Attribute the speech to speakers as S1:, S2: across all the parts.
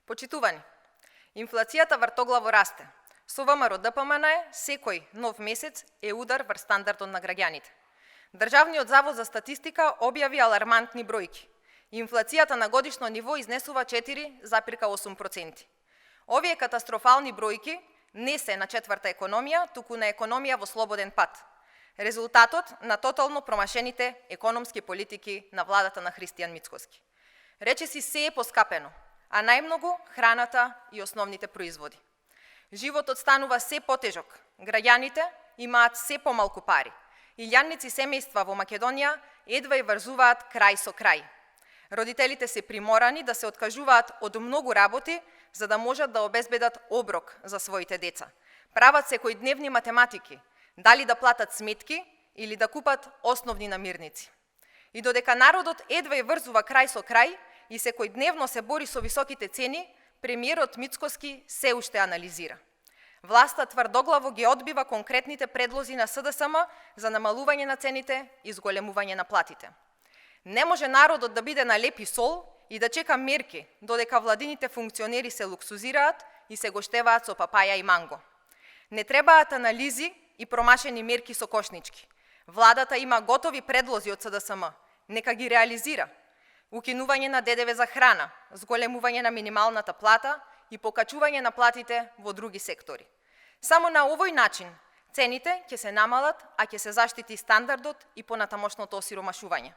S1: Почитувани, инфлацијата вртоглаво расте. Со ВМРО ДПМН секој нов месец е удар врз стандардот на граѓаните. Државниот завод за статистика објави алармантни бројки. Инфлацијата на годишно ниво изнесува 4,8%. Овие катастрофални бројки не се на четврта економија, туку на економија во слободен пат. Резултатот на тотално промашените економски политики на владата на Христијан Мицкоски. Речиси се е поскапено, а најмногу храната и основните производи. Животот станува се потежок, граѓаните имаат се помалку пари. Илјадници семејства во Македонија едва и врзуваат крај со крај. Родителите се приморани да се откажуваат од многу работи за да можат да обезбедат оброк за своите деца. Прават секојдневни математики, дали да платат сметки или да купат основни намирници. И додека народот едва и врзува крај со крај и секојдневно се бори со високите цени, премиерот Мицкоски се уште анализира. Власта тврдоглаво ги одбива конкретните предлози на СДСМ за намалување на цените и зголемување на платите. Не може народот да биде на леп и сол и да чека мерки додека владините функционери се луксузираат и се гоштеваат со папаја и манго. Не требаат анализи и промашени мерки со кошнички. Владата има готови предлози од СДСМ, нека ги реализира. Укинување на ДДВ за храна, зголемување на минималната плата и покачување на платите во други сектори. Само на овој начин цените ќе се намалат, а ќе се заштити стандардот и понатамошното осиромашување.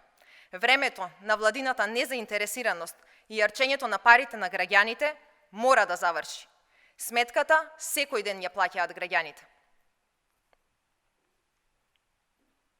S1: Времето на владината незаинтересираност и јарчењето на парите на граѓаните мора да заврши. Сметката секој ден ја плаќаат граѓаните.